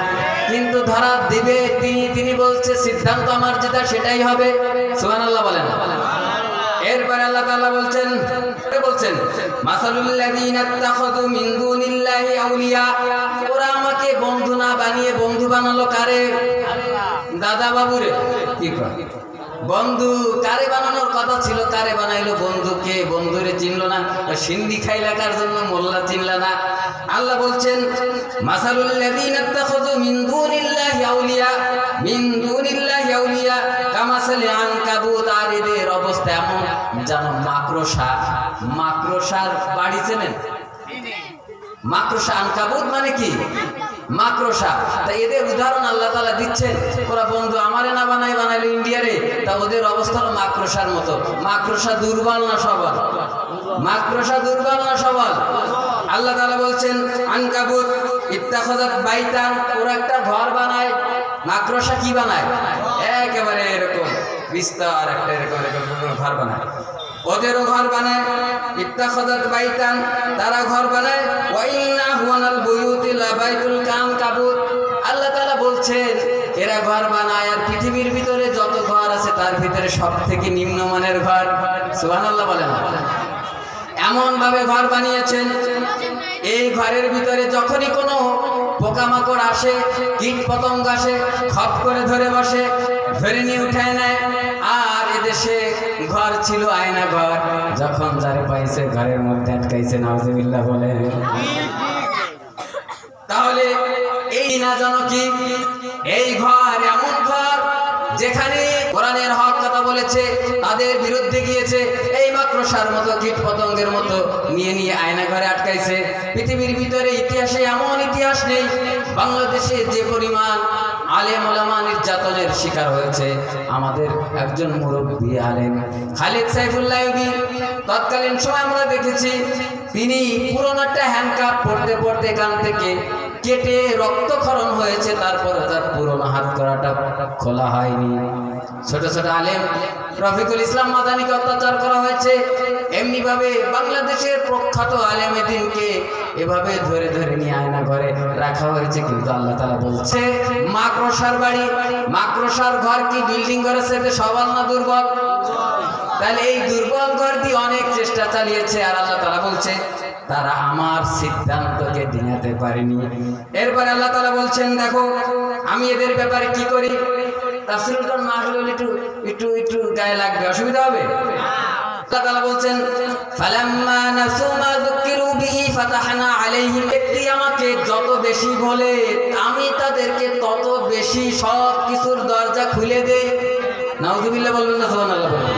কিন্তু ধরা দিবে তিনি বলছে সিদ্ধান্ত আমার যেটা সেটাই হবে। সুবহানাল্লাহ বলেন। এরপরে আল্লাহ তাআলা বলছেন মাসালুল লাযীনা ইত্তাখাযু মিন দুনিল্লাহি আউলিয়া। ওরা আমাকে বন্ধু না বানিয়ে বন্ধু বানালো কারে? দাদা বাবুরে। কি কয়? বন্ধু কারে বানানোর কথা ছিল, কারে বানাইলো? বন্ধুকে। বন্ধুরে চিনলো না। সিন্ধি খাইলাকার জন্য মোল্লা চিনলা না। আল্লাহ বলছেন মাসালুল লাযীনা ইত্তাখাযু মিন দুনিল্লাহি আউলিয়া, মিন দুনিল্লাহি আউলিয়া কামাসালি আনকাবুত। আর এদের অবস্থা এমন জানো মাকড়সা। মাকড়সার বাড়ি চেনেন? মাকড়সা। আনকাবুত মানে কি? মাকড়সা। তা এদের উদাহরণ আল্লাহ তাআলা দিচ্ছেন। ওরা বন্ধু আমারে না বানাইলো ইন্ডিয়ারে, তা ওদের অবস্থা হলো মাকড়সার মতো। মাকড়সা দুর্বল না সবল? মাকড়সা দুর্বল না সবল? আল্লাহ তাআলা বলছেন আনকাবুত ইত্তাখাযাত বাইতান। ওরা একটা ঘর বানায়। মাকড়সা কি বানায়? একেবারে এরকম বিস্তার একটা এরকম ঘর বানায়। ওদেরও ঘর বানায়। ইত্তাখাযাত বাইতান, তারা ঘর বানায়। ওয়া ইন্না হুয়ানাল বুয়ুতি লা বাইতুল কানকাবুত। আল্লাহ তাআলা বলছেন এরা ঘর বানায়, আর পৃথিবীর ভিতরে যত ঘর আছে তার ভিতরে সবথেকে নিম্নমানের ঘর। সুবহানাল্লাহ বলেন। এমন ভাবে ঘর বানিয়েছেন, এই ঘরের ভিতরে যখনই কোনো পোকামাকড় আসে, কীট পতঙ্গ আসে, খপ করে ধরে বসে, ধরে নিয়ে উঠায় নেয়। আর এদেশে ঘর ছিল আয়না ঘর। যখন যারে পাইছে ঘরের মধ্যে আটকাইছে। নাউজুবিল্লাহ বলে। তাহলে এই না জানো কি? এই ঘর এমন ঘর যেখানে কোরআনের হক কথা বলেছে তাদের বিরুদ্ধে গিয়েছে। এই মাকড়সার মতো, কীট পতঙ্গের মতো নিয়ে নিয়ে আয়না ঘরে আটকাইছে। পৃথিবীর ভিতরে ইতিহাসে এমন ইতিহাস নেই বাংলাদেশে যে পরিমাণ আলেম ওলামা নির্যাতনের শিকার হয়েছে, আমাদের একজন মুরব্বী আলেম খালিদ সাইফুল্লাহ আইয়ুবী, তৎকালীন সময় আমরা দেখেছি তিনি পুরনো একটা হ্যান্ডকাপ পড়তে পড়তে কান থেকে কেটে রক্তক্ষরণ হয়েছে, তারপরে তার পুরনো হাত করাটা খোলা হয়নি। ছোট ছোট আলেম রফিকুল ইসলাম মাদানীকে অত্যাচার করা হয়েছে। এমনি ভাবে বাংলাদেশের প্রখ্যাত আলেমে দ্বীনকে এভাবে ধরে ধরে নিয়ে আয়না করে রাখা হয়েছে। কিন্তু আল্লাহ তাআলা বলছে মাকড়সার বাড়ি, মাকড়সার ঘর কি বিল্ডিং করেছে সবল না দুর্বল? তাহলে এই দুর্বল ঘর দিয়ে অনেক চেষ্টা চালিয়েছে, আর আল্লাহ তাআলা বলছে তারা আমার সিদ্ধান্তকে ডিঙাতে পারেনি। এরপরে আল্লাহ তাআলা বলছেন দেখো আমি এদের ব্যাপারে কি করি। তাফসীরুল কোরআন মাহফিল একটু একটু একটু গায়ে লাগবে, অসুবিধা হবে। আল্লাহ তাআলা বলছেন ফালাম্মা নাসু মা যুকিরু বিহি ফাতাহনা আলাইহিম, ব্যক্তি আমাকে যত বেশি বলে আমি তাদেরকে তত বেশি সব কিছুর দরজা খুলে দেই। নাউযুবিল্লাহ বলবেন না সুবহানাল্লাহ বলবেন।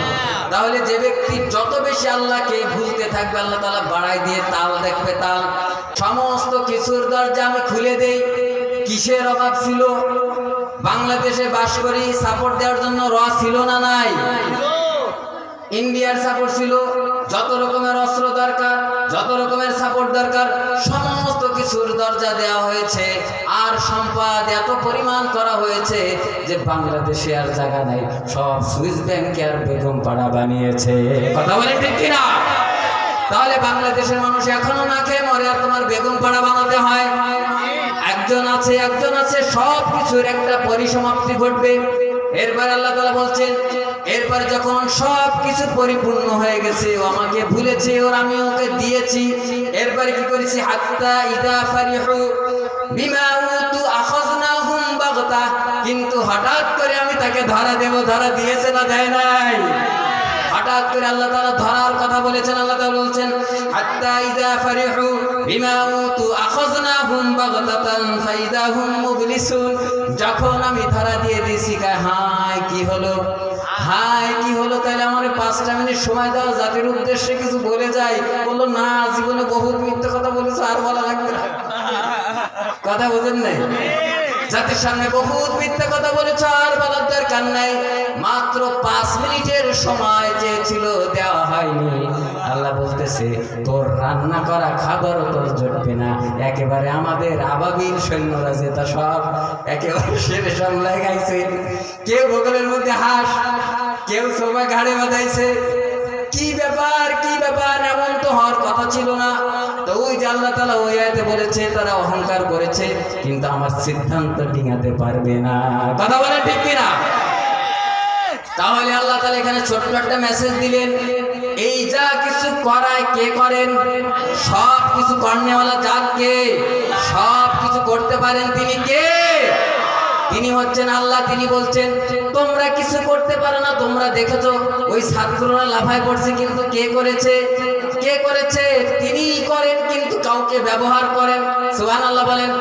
তাহলে যে ব্যক্তি যত বেশি আল্লাহকে ভুলতে থাকবে আল্লাহ তাআলা বাড়াই দিয়ে তাল দেখবে তাল, সমস্ত কিছুর দরজা আমি খুলে দেই। কিসের অভাব ছিল? বাংলাদেশে বাস করি সাপোর্ট দেওয়ার জন্য র ছিল না নাই? ইন্ডিয়ার সাপোর্ট ছিল, যত রকমের অস্ত্র দরকার, যত রকমের সাপোর্ট দরকার সমস্ত কিছুর দরজা দেওয়া হয়েছে। আর সম্পদ এত পরিমাণ করা হয়েছে যে বাংলাদেশে আর জায়গা নাই, সব সুইস ব্যাংক আর বেগম পাড়া বানিয়েছে। কথা বলে ঠিক কিনা? তাহলে বাংলাদেশের মানুষ এখনো না খেয়ে মরে, আর তোমার বেগম পাড়া বানাতে হয়। একজন আছে সব কিছুর একটা পরিসমাপ্তি ঘটবে। এরপর আল্লাহ তাআলা বলছেন এরপর যখন সব কিছু পরিপূর্ণ হয়ে গেছে, ও আমাকে ভুলেছে, ওর আমি ওকে দিয়েছি। এরপরে কি করেছি? হাত্তা ইদা ফারিহু বিমা উতু আখাযনাহুম বাগতা, কিন্তু হঠাৎ করে আমি তাকে ধরা দেব। ধরা দিয়েছে না দেয় নাই? হঠাৎ করে আল্লাহ তাআলা ধরার কথা বলেছেন। আল্লাহ তাআলা বলছেন হাত্তা ইযা ফারিহু বিমা উতু আখাযনাহুম বাগতাতান ফাইদা হুম মুবলিসুন, যখন আমি ধরা দিয়ে দিয়েছি হায় কি হলো, হায় কি হলো, তাহলে আমার 5টা মিনিট সময় দাও, জাতির উদ্দেশ্যে কিছু বলে যাই। বললো না, জীবনে বহুত মিথ্যা কথা বলেছো, আর বলা লাগবে না। কথা বুঝেন নাই? জাতির সামনে বহুত মিথ্যা কথা বলেছ, আর বলার দরকার নাই। মাত্র 5 মিনিটের সময় চেয়েছিল, দেওয়া হয়নি। আল্লাহ বলতেছে তোর রান্না করা খাবার তোর জুটবে না। একেবারে আমাদের আবাবিল সৈন্যরা যেটা সব একেবারে সেরে সামলায় গাইছে। কেউ বগলের মধ্যে হাঁস, কেউ সবাই ঘাড়ে বাঁধাইছে। কি ব্যাপার কি ব্যাপার, এমন তো হওয়ার কথা ছিল না। তো ওই যে আল্লাহ তাআলা ওই আয়াতে বলেছে তারা অহংকার করেছে, কিন্তু আমার সিদ্ধান্ত ডিঙাতে পারবে না। কথা বলে ঠিক কিনা? তাহলে আল্লাহ তাআলা এখানে ছোট্ট একটা মেসেজ দিলেন, এই যা কিছু করায় কে করেন? সব কিছু করনেওয়ালা জাত কে? সব কিছু করতে পারেন তিনি কে? তিনি হচ্ছেন আল্লাহ। তিনি বলছেন তোমরা কিছু করতে পারো না। তোমরা দেখেছো ওই ছাত্ররা লাফায় পড়ছে, কিন্তু কে করেছে? কে করেছে? তিনিই করেন, কিন্তু কাউকে ব্যবহার করেন। সুবহানাল্লাহ বলেন।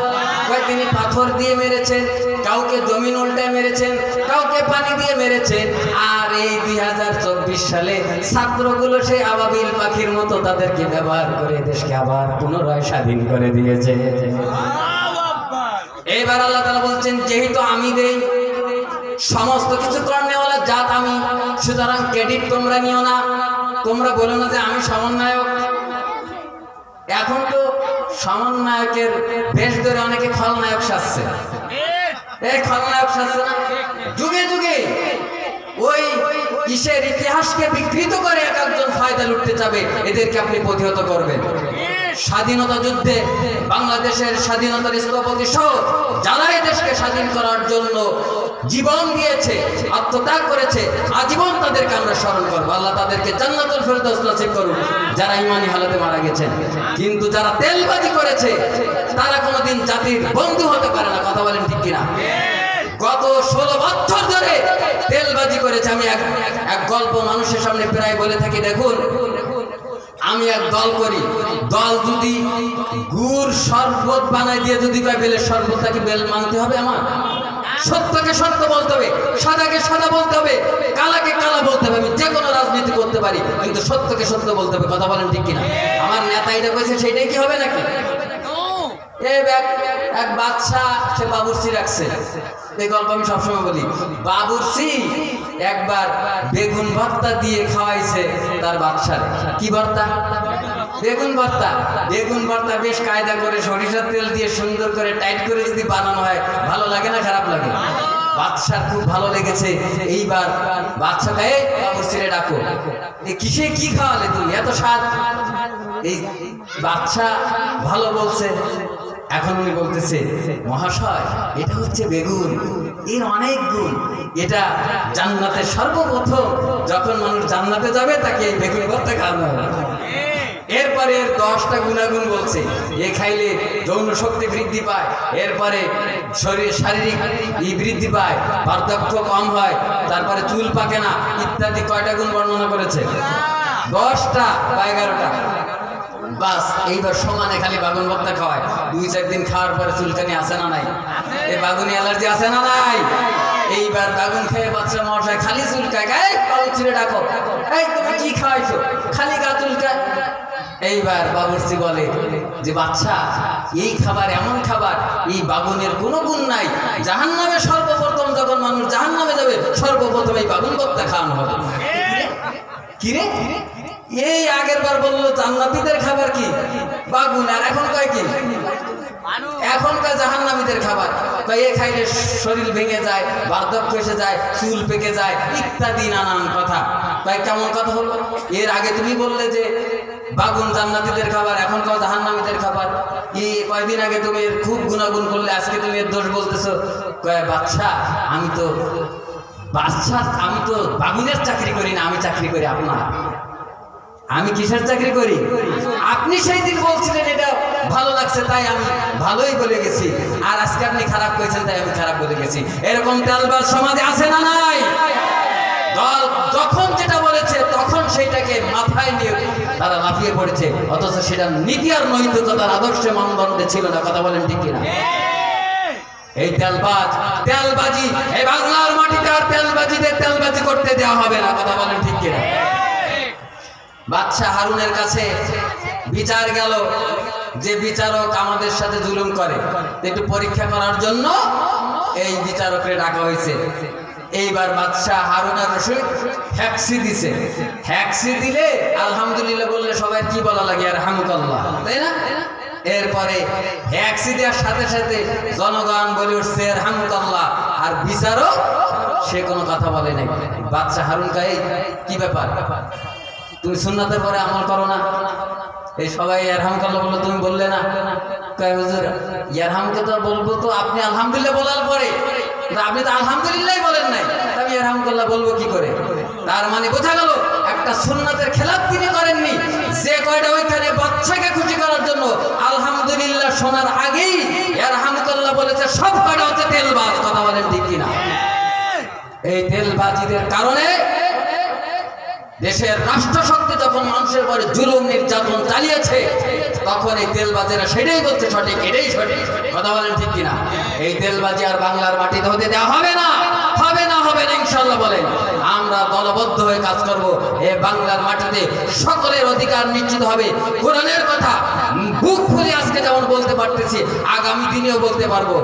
তিনি পাথর দিয়ে মেরেছেন, কাউকে জমিন উল্টায় মেরেছেন, কাউকে পানি দিয়ে মেরেছেন। আর এই 2024 সালে ছাত্রগুলো সেই আবাবিল পাখির মতো তাদেরকে ব্যবহার করে দেশকে আবার পুনরায় স্বাধীন করে দিয়েছে। এবার আল্লাহ তাআলা বলছেন যেহেতু আমি দেই, সমস্ত কিছু করনেওয়ালা জাত আমি, সুতরাং ক্রেডিট তোমরা নিও না। তোমরা বলো না যে আমি সমন্বয়ক। এখন তো সমন্বয়কের বেশ ধরে অনেকে খলনায়ক সাজছে। এই খলনায়ক সাজছে না? যুগে যুগে ওই কিসের ইতিহাসকে বিকৃত করে এক একজন ফায়দা লুটতে যাবে, এদেরকে আপনি প্রতিহত করবেন। স্বাধীনতা যুদ্ধে বাংলাদেশের স্বাধীনতার স্থপতি সহ যারা এই দেশকে স্বাধীন করার জন্য জীবন দিয়েছে, আত্মত্যাগ করেছে, আজীবন তাদেরকে আমরা স্মরণ করবো। আল্লাহ তাদেরকে জান্নাতুল ফেরদৌস নসিব করুন যারা ঈমানি হালতে মারা গেছেন। কিন্তু যারা তেলবাজি করেছে তারা কোনোদিন জাতির বন্ধু হতে পারে না। কথা বলেন ঠিক কিনা? গত 16 বছর ধরে তেলবাজি করেছে। আমি এক গল্প মানুষের সামনে প্রায় বলে থাকি, দেখুন আমি এক দল করি, দল যদি গুড় শরবত বানায় দিয়ে যদি কয় বেলের শরবত, তাকে বেল মানতে হবে আমার? সত্যকে সত্য বলতে হবে, সাদাকে সাদা বলতে হবে, কালাকে কালা বলতে হবে। আমি যে কোনো রাজনীতি করতে পারি, কিন্তু সত্যকে সত্য বলতে হবে। কথা বলেন ঠিক কিনা? আমার নেতা এটা কইছে সেটাই কি হবে নাকি? এক বাদশা সে বাবুর্চি রাখছে। এই গল্প আমি সবসময় বলি, বাবুর্চি একবার বেগুন ভর্তা দিয়ে খাওয়াইছে তার বাদশার। কি ভর্তা? বেগুন ভর্তা। বেগুন ভর্তা বেশ কায়দা করে সরিষার তেল দিয়ে সুন্দর করে টাইট করে যদি বানানো হয়, ভালো লাগে না খারাপ লাগে? বাদশার খুব ভালো লেগেছে। এইবার বাদশা গায়ে বাবুর্চিরে ডাকো, কিসে কি খাওয়ালে তুমি, এত স্বাদ? এই বাদশা ভালো বলছে। এখন উনি বলতেছে, মহাশয় এটা হচ্ছে বেগুন, এর অনেক গুণ। এটা জান্নাতে সর্বপ্রথম যখন মানুষ জান্নাতে যাবে তাকে এই বেগুন ভর্তা খাওয়ানো হবে। এরপরে এর 10টা গুণাগুণ বলছে। এ খাইলে যৌন শক্তি বৃদ্ধি পায়, এরপরে শরীর শারীরিক বৃদ্ধি পায়, বার্ধক্য কম হয়, তারপরে চুল পাকে না, ইত্যাদি কয়টা গুণ বর্ণনা করেছে? 10টা বা 11টা। বাস এইবার সমানে খালি বাগুন ভর্তা খাওয়ায়। 2-4 দিন খাওয়ার পরে চুলকানি আসে না নাই? এই বাগুনি অ্যালার্জি আছে না নাই? এইবার বাগুন খেয়ে বাচ্চা মশাই খালি চুলকায়, গায়ে বাবুর্চিরে ডাকো, এই তুমি কি খাওয়াইছো, খালি গা চুলকায়। এইবার বাবুর্চি বলে যে বাচ্চা, এই খাবার এমন খাবার, এই বাগুনের কোনো গুণ নাই। জাহান্নামে সর্বপ্রথম যখন মানুষ জাহান্নামে যাবে, সর্বপ্রথম এই বাগুন ভর্তা খাওয়ানো হবে। কিরে, এই আগের বার বললো জান্নাতীদের খাবার কি বাগুন, আর এখন কয় কি? এখনকার জাহান্নামীদের খাবার। এ খাইলে শরীর ভেঙে যায়, বার্ধক্য এসে যায়, চুল পেকে যায়, ইত্যাদি নানান কথা। কেমন কথা হলো? এর আগে তুমি বললে যে বাগুন জান্নাতীদের খাবার, এখন কও জাহান্নামীদের খাবার। কয়দিন আগে তুমি এর খুব গুণাগুণ করলে, আজকে তুমি এর দোষ বলতেছো। বাচ্চা আমি তো বাগুনের চাকরি করি না, আমি চাকরি করি আপনার। আমি কিসের চাকরি করি? আপনি সেই দিন বলছিলেন এটা ভালো লাগছে তাই আমি ভালোই বলে গেছি, আর আজকে আপনি খারাপ করেছেন তাই আমি খারাপ বলে গেছি। এরকম তেলবাজ সমাজে আছে না নাই? দল যখন যেটা বলেছে তখন সেইটাকে মাথায় নিয়ে তারা লাফিয়ে পড়েছে, অথচ সেটা নীতি আর নৈতিকতার আদর্শে মানদণ্ডে ছিল না। কথা বলেন ঠিক কিনা? এই তেলবাজি এই বাংলার মাটিতে আর তেলবাজিদের তেলবাজি করতে দেওয়া হবে না। কথা বলেন ঠিক কিনা? বাদশা হারুনের কাছে বিচার গেল, যে বিচারক আমাদের সাথে জুলুম করে, একটু পরীক্ষা করার জন্য এই বিচারককে ডাকা হয়েছে। এইবার বাদশা হারুন আর রশিদ হ্যাক্সি দিছে। হ্যাক্সি দিলে আলহামদুলিল্লাহ বললে সবাই কি বলা লাগে? আর হামুকাল্লাহ, তাই না? এরপরে হ্যাক্সি দেওয়ার সাথে সাথে জনগণ বলে উঠছে আর হামুকাল্লাহ, আর বিচারক সে কোনো কথা বলে নাই। বাদশা হারুন কয়, কি ব্যাপার, তুমি সুন্নাতের পরে আমল করো না? এই সবাই ইয়ারহামকাল্লাহ বললো, তুমি বললে না। কয় হুজুর ইয়ারহামকে তো বলবো, তো আপনি আলহামদুলিল্লাহ বলার পরে, আপনি তো আলহামদুলিল্লাহ বলেন নাই, আমি ইয়ারহামকাল্লাহ বলবো কি করে? তার মানে বোঝা গেল একটা সুন্নাতের খেলাফ তিনি করেননি। যে কয়টা ওইখানে বাচ্চাকে খুশি করার জন্য আলহামদুলিল্লাহ শোনার আগেই ইয়ারহামকাল্লাহ বলেছে, সব কয়টা হচ্ছে তেলবাজ। কথা বলেন ঠিক কিনা? এই তেলবাজিদের কারণে দেশের রাষ্ট্রশক্তি যখন মানুষের পরে জুলুম নির্যাতন চালিয়েছে, তখন এই তেলবাজেরা সেটাই বলছে সঠিক, এটাই সঠিক। কথা বলেন ঠিক কিনা? এই তেলবাজি আর বাংলার মাটিতে হতে দেওয়া হবে না, হবে না, হবে না ইনশাল্লাহ। বলেন আমরা দলবদ্ধ হয়ে কাজ করব। এই বাংলার মাটিতে সকলের অধিকার নিশ্চিত হবে। কোরআনের কথা বুক ফুলে আজকে যেমন বলতে পারতেছি, আগামী দিনেও বলতে পারবো।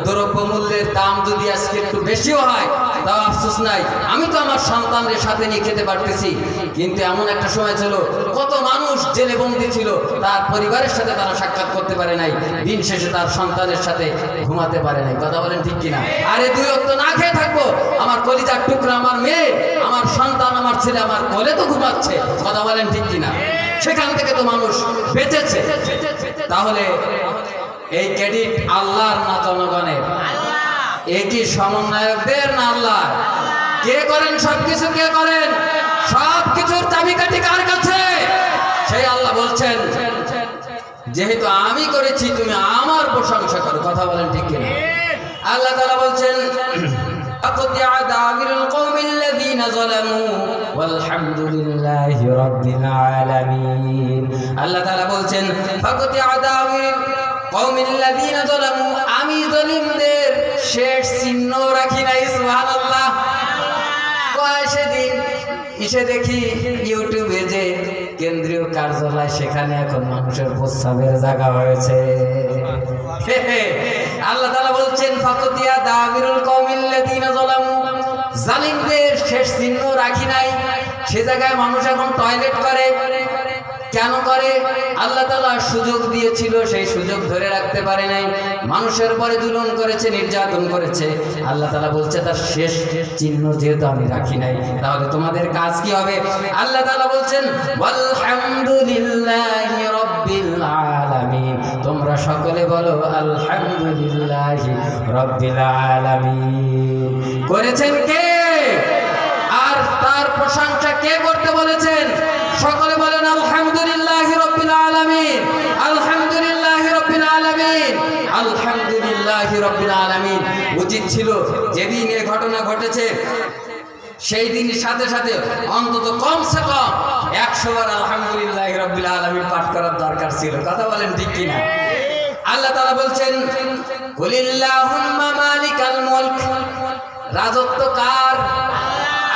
দ্রব্য মূল্যের দাম যদি আজকে একটু বেশিও হয়, তাও আফসোস নাই, আমি তো আমার সন্তানদের সাথে নিয়ে খেতে পারতেছি। কিন্তু এমন একটা সময় ছিল, কত মানুষ জেলে বন্দী ছিল, তার পরিবারের সাথে তারা সাক্ষাৎ করতে পারে নাই, দিন শেষে তার সন্তানের সাথে ঘুমাতে পারে নাই। কথা বলেন ঠিক কিনা? আরে 2 ওয়াক্ত না খেয়ে থাকবো, আমার কলিজার টুকরা, আমার মেয়ে, আমার সন্তান, আমার ছেলে আমার কোলে তো ঘুমাচ্ছে। কথা বলেন ঠিক কিনা? সেখান থেকে তো মানুষ বেঁচেছে। তাহলে এই ক্রেডিট আল্লাহর না জনগণের? একই সমন্বয়কদের না আল্লাহ? কে করেন সবকিছু? কে করেন সবকিছুর চাবিকাঠি কার কাছে? সেই আল্লাহ বলছেন, যেহেতু আমি করেছি তুমি আমার প্রশংসা করো। কথা বলেন ঠিক কিনা? আল্লাহ তাআলা বলছেন, أقطع دابر القوم الذين ظلموا والحمد لله رب العالمين। আল্লাহ তাআলা বলছেন, فأقطع دابر القوم الذين ظلموا, আমি জালিমদের শেষ চিহ্ন রাখি নাই। সুবহানাল্লাহ। সেদিন এসে দেখি ইউটিউবে যে কেন্দ্রীয় কার্যালয়, সেখানে এখন মানুষের প্রস্রাবের জায়গা হয়েছে। আল্লাহ তাআলা বলছেন ফাকুতিয়া দাবিরুল কওমিল্লাযিনা যালামু, জালিমদের শেষ চিহ্ন রাখি নাই। সে জায়গায় মানুষ এখন টয়লেট করে, কেন করে? আল্লাহ তাআলা সুযোগ দিয়েছিল, সেই সুযোগ ধরে রাখতে পারে নাই, মানুষের উপরে জুলুম করেছে, নির্যাতন করেছে। আল্লাহ তাআলা বলছে তার শেষ চিহ্ন যেহেতু আমি রাখি নাই, তাহলে তোমাদের কাজ কি হবে? আল্লাহ তাআলা বলছেন আলহামদুলিল্লাহি রাব্বিল আলামিন, তোমরা সকলে বলো আলহামদুলিল্লাহি রাব্বিল আলামিন। করেছেন কে? আর তার প্রশংসা কে করতে বলেছেন? সকলে বলেন আলহামদুলিল্লাহি রাব্বিল আলামিন, আলহামদুলিল্লাহি রাব্বিল আলামিন, আলহামদুলিল্লাহি রাব্বিল আলামিন। উচিত ছিল যেদিন এই ঘটনা ঘটেছে সেই দিনের সাথে সাথে অন্তত কমসে কম 100 বার আলহামদুলিল্লাহি রাব্বিল আলামিন পাঠ করার দরকার ছিল। কথা বলেন ঠিক কিনা? আল্লাহ তাআলা বলছেন কুলিল্লাহুম্মা মালিকাল মুলক, রাজত্ব কার?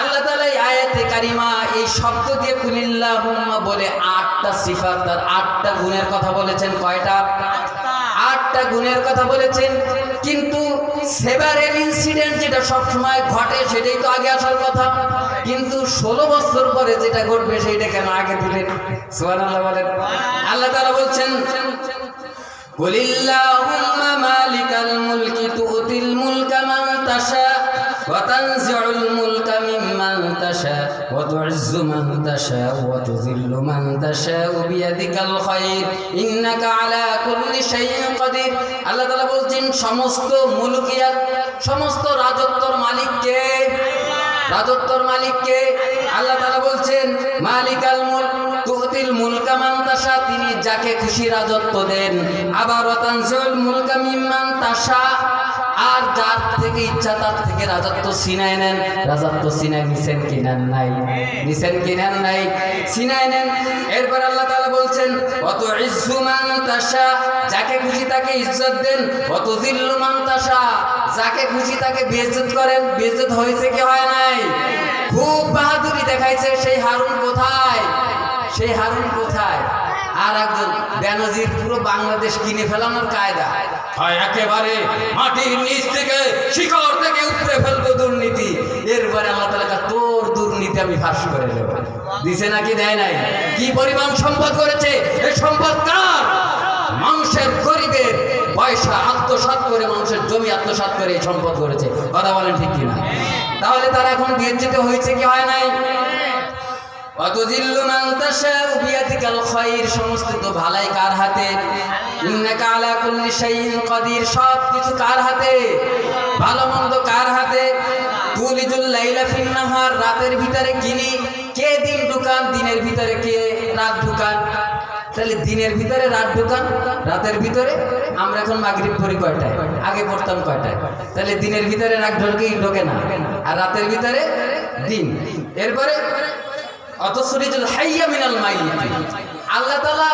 আল্লাহ তাআলা এই আয়াতে কারিমা এই শব্দ দিয়ে কুলিল্লাহুম্মা বলে 8টা সিফাত আর 8টা গুণের কথা বলেছেন। কয়টা? 8টা গুণের কথা বলেছেন। কিন্তু সেভারেল ইনসিডেন্ট যেটা সব সময় ঘটে সেটাই তো আগে আসার কথা, কিন্তু 16 বছর পরে যেটা ঘটবে সেইটা কেন আগে দিলেন? সুবহানাল্লাহ বলেন। আল্লাহ তাআলা বলছেন কুলিল্লাহুম্মা মালিকাল মুলকি তুতিল মুলকা মান তাশা ওয়া তানজিউল মুলকা মিম্মান তাশা ওয়া তুইজ্জু মান তাশা ওয়া তুযিল্লু মান তাশা বিয়াদিকাল খায়র ইন্নাকা আলা কুল্লি শাইইন কাদির। আল্লাহ তাআলা বলছেন সমস্ত মুলকিয়াত, সমস্ত রাজত্বর মালিক কে? রাজত্বর মালিক কে? আল্লাহ তাআলা বলছেন মালিকাল মুলক তুতিল মুলকা মান তাশা, তিনি যাকে খুশি রাজত্ব দেন। আবার ওয়া তানজিউল মুলকা মিম্মান তাশা, আর যার থেকে ইচ্ছা তার থেকে রাজত্ব ছিনায় নেন। রাজত্ব ছিনায় নিছেন কি নেন নাই? নিছেন কি নেন নাই? ছিনায় নেন। এরপর আল্লাহ তাআলা বলছেন ওয়া তুইজ্জু মান তাশা, যাকে খুশি তাকে ইজ্জত দেন। ওয়া তুযিল্লু মান তাশা, যাকে খুশি তাকে বেইজ্জত করেন। বেইজ্জত হয়েছে কি হয় নাই? খুব বাহাদুরি দেখাইছে। সেই হারুন কোথায়? সেই হারুন কোথায়? আর একজন বেনজির পুরো বাংলাদেশ কিনে ফেলানোর কায়দা হয়, একেবারে মাটির নিচ থেকে শিকড় থেকে উপরে ফেলবো দুর্নীতি। এরপরে আল্লাহ তাআলা তোর দুর্নীতি আমি ফাঁস করে দেব। দিছে নাকি দেয় নাই? কি পরিমাণ সম্পদ করেছে? এই সম্পদ কার? মানুষের গরিবের পয়সা আত্মসাৎ করে, মানুষের জমি আত্মসাৎ করে এই সম্পদ করেছে। কথা বলেন ঠিক কিনা? তাহলে তারা এখন বিয়েচিত হয়েছে কি হয় নাই? ওয়াতুযিল্লু মান তাশাউ বিয়াদিকাল খায়র, সমস্ত তো ভালাই কার হাতে? ইন্নাকা আলা কুল্লি শাইইন কাদির, সব কিছু কার হাতে? ভালো মন্দ কার হাতে? তুলিজুল লাইলা ফিন নাহার, রাতের ভিতরে কিনি কে? দিন ঢুকান। দিনের ভিতরে কে রাত ঢুকান? তাহলে দিনের ভিতরে রাত ঢুকান, রাতের ভিতরে। আমরা এখন মাগরিব পড়ি কয়টায়? আগে পড়তাম কয়টায়? তাহলে দিনের ভিতরে রাত ঢোকে না, আর রাতের ভিতরে দিন। এরপরে অতসরিজুল হাইয়া মিনাল মাইয়িত, আল্লাহ তাআলা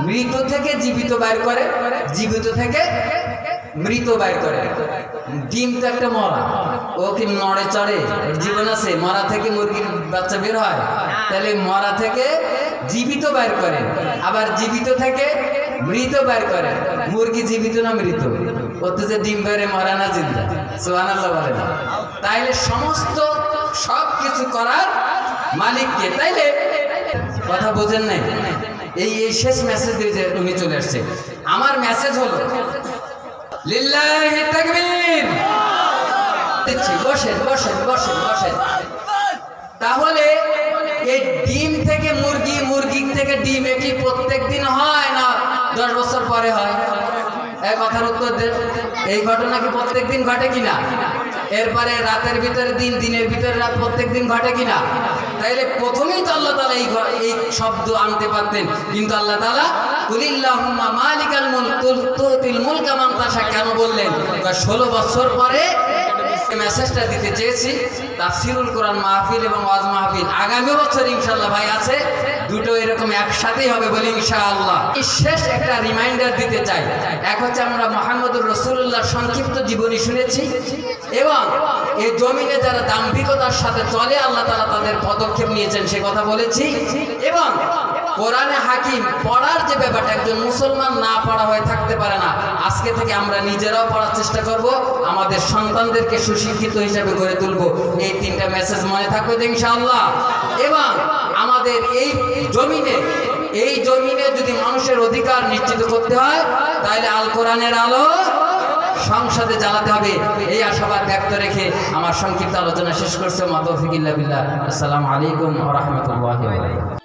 মৃত থেকে জীবিত বাইর করে, জীবিত থেকে মৃত বাইর করে। ডিম তো একটা মরা, ও কি নড়ে চড়ে? জীবন আছে? মরা থেকে মুরগির বাচ্চা বের হয়? তাহলে মরা থেকে জীবিত বাইর করে, আবার জীবিত থেকে মৃত বাইর করে। মুরগি জীবিত না মৃত? ওতে যে ডিম বেরে মরা না জিন্দা? সুবহানাল্লাহ বলে না? তাইলে সমস্ত সব কিছু করার মালিককে। তাইলে কথা বোঝেন নাই? এই শেষ মেসেজ দিয়ে উনি চলে আসছে। আমার মেসেজ হলো লিল্লাহি তাকবীর। বসেন বসেন বসেন বসেন। তাহলে এই ডিম থেকে মুরগি, মুরগি থেকে ডিম, এটি প্রত্যেক দিন হয় না 10 বছর পরে হয়? এক কথার উত্তর দেন। এই ঘটনা কি প্রত্যেক দিন ঘটে কিনা? এরপরে রাতের ভিতরে দিন, দিনের ভিতরে রাত প্রত্যেক দিন ঘটে কিনা? তাইলে প্রথমেই তো আল্লাহ তাআলা এই শব্দ আনতে পারতেন, কিন্তু আল্লাহ তাআলা কুলিল্লাহুম্মা মালিকাল মুলক তুতিল মুলকা মান তাশা কেন বললেন? 16 বছর পরে মেসেজটা দিতে চেয়েছি। তাফসীরুল কোরআন মাহফিল এবং ওয়াজ মাহফিল আগামী বছর ইনশাআল্লাহ ভাই আছে, দুটো এরকম একসাথেই হবে বলি ইনশাআল্লাহ। শেষ একটা রিমাইন্ডার দিতে চাই। এক হচ্ছে আমরা মুহাম্মদুর রাসূলুল্লাহর সংক্ষিপ্ত জীবনী শুনেছি, এবং এই জমিনে যারা দাম্ভিকতার সাথে চলে আল্লাহ তাআলা তাদের পদক্ষেপ নিয়েছেন সে কথা বলেছি, এবং কোরআনে হাকিম পড়ার যে ব্যাপারটা, একজন মুসলমান না পড়া হয়ে থাকতে পারে না। আজকে থেকে আমরা নিজেরাও পড়ার চেষ্টা করব, আমাদের সন্তানদেরকে সুশিক্ষিত হিসেবে গড়ে তুলব। এই তিনটা মেসেজ মনে থাকবে তো ইনশাআল্লাহ। এবং আমাদের এই জমিনে যদি মানুষের অধিকার নিশ্চিত করতে হয়, তাহলে আল কোরআনের আলো সংসদে জ্বালাতে হবে। এই আশাবাদ ব্যক্ত রেখে আমার সংক্ষিপ্ত আলোচনা শেষ করছে। মা তৌফিক ইল্লা বিল্লাহ। আসসালামু আলাইকুম ওয়া রাহমাতুল্লাহি ওয়া বারাকাতুহু।